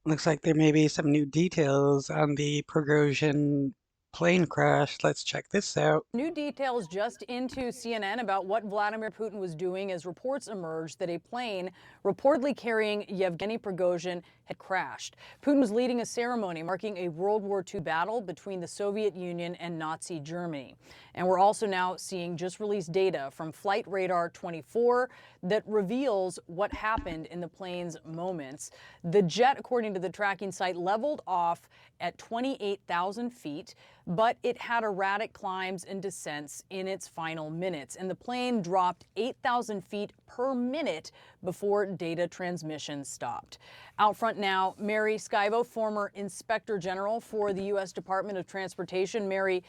Looks like there may be some new details on the Prigozhin plane crash. Let's check this out. New details just into CNN about what Vladimir Putin was doing as reports emerged that a plane reportedly carrying Yevgeny Prigozhin had crashed. Putin was leading a ceremony marking a World War II battle between the Soviet Union and Nazi Germany. And we're also now seeing just released data from Flight Radar 24 that reveals what happened in the plane's moments. The jet, according to the tracking site, leveled off at 28,000 feet, but it had erratic climbs and descents in its final minutes, and the plane dropped 8,000 feet per minute before data transmission stopped. Out front now, Mary Schiavo, former Inspector General for the U.S. Department of Transportation. Mary,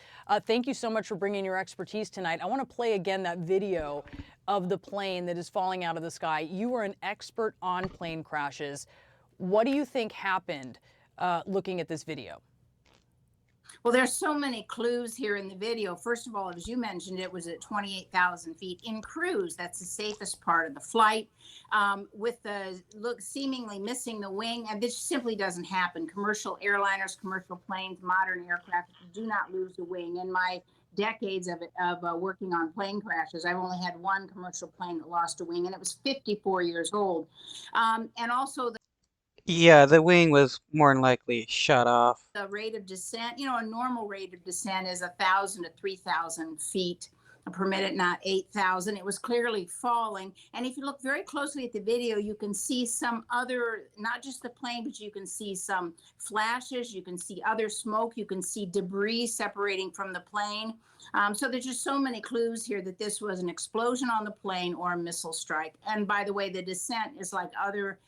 thank you so much for bringing your expertise tonight. I want to play again that video of the plane that is falling out of the sky. You are an expert on plane crashes. What do you think happened looking at this video? Well, there's so many clues here in the video. First of all, as you mentioned, it was at 28,000 feet in cruise. That's the safest part of the flight. With the look seemingly missing the wing, and this simply doesn't happen. Commercial airliners, commercial planes, modern aircraft do not lose the wing. In my decades of working on plane crashes, I've only had one commercial plane that lost a wing, and it was 54 years old. And also Yeah, the wing was more than likely shut off. the rate of descent, a normal rate of descent is 1,000 to 3,000 feet per minute, not 8,000. It was clearly falling. And if you look very closely at the video, you can see some other, not just the plane, but you can see some flashes. You can see other smoke. You can see debris separating from the plane. So there's just so many clues here that this was an explosion on the plane or a missile strike. And by the way, the descent is like other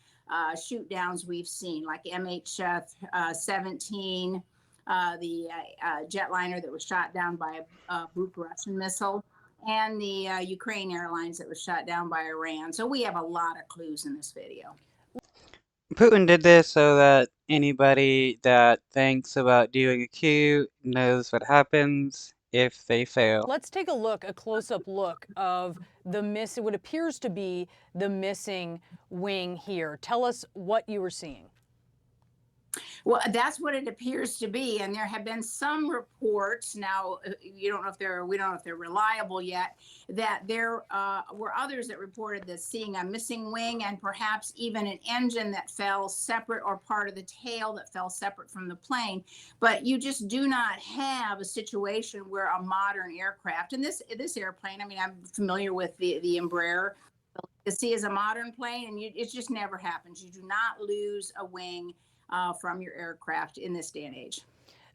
shoot downs we've seen, like MH17, the jetliner that was shot down by a Russian missile, and the Ukraine Airlines that was shot down by Iran. So we have a lot of clues in this video. Putin did this so that anybody that thinks about doing a coup knows what happens if they fail. Let's take a close-up look of what appears to be the missing wing here. Tell us what you were seeing. Well, that's what it appears to be, and there have been some reports. Now, we don't know if they're reliable yet. That there were others that reported that seeing a missing wing and perhaps even an engine that fell separate, or part of the tail that fell separate from the plane. But you just do not have a situation where a modern aircraft, and this airplane. I mean, I'm familiar with the Embraer. The C is a modern plane, and it just never happens. You do not lose a wing from your aircraft in this day and age.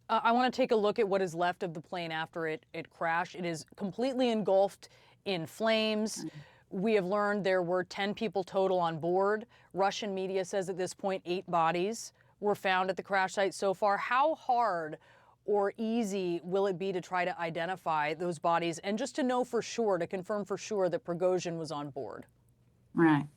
I want to take a look at what is left of the plane after it crashed. It is completely engulfed in flames. We have learned there were 10 people total on board. Russian media says at this point 8 bodies were found at the crash site so far. How hard or easy will it be to try to identify those bodies and just to know for sure, to confirm for sure that Prigozhin was on board? Right.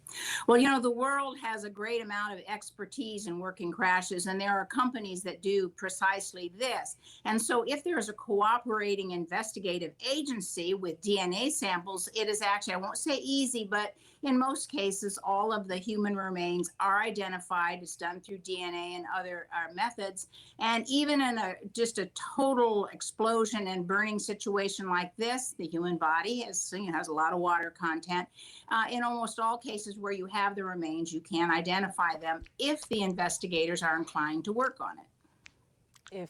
Well, the world has a great amount of expertise in working crashes, and there are companies that do precisely this. And so, if there is a cooperating investigative agency with DNA samples, it is actually, I won't say easy, but in most cases, all of the human remains are identified. It's done through DNA and other methods. And even in just a total explosion and burning situation like this, the human body has a lot of water content. In almost all cases where you have the remains, you can identify them if the investigators are inclined to work on it.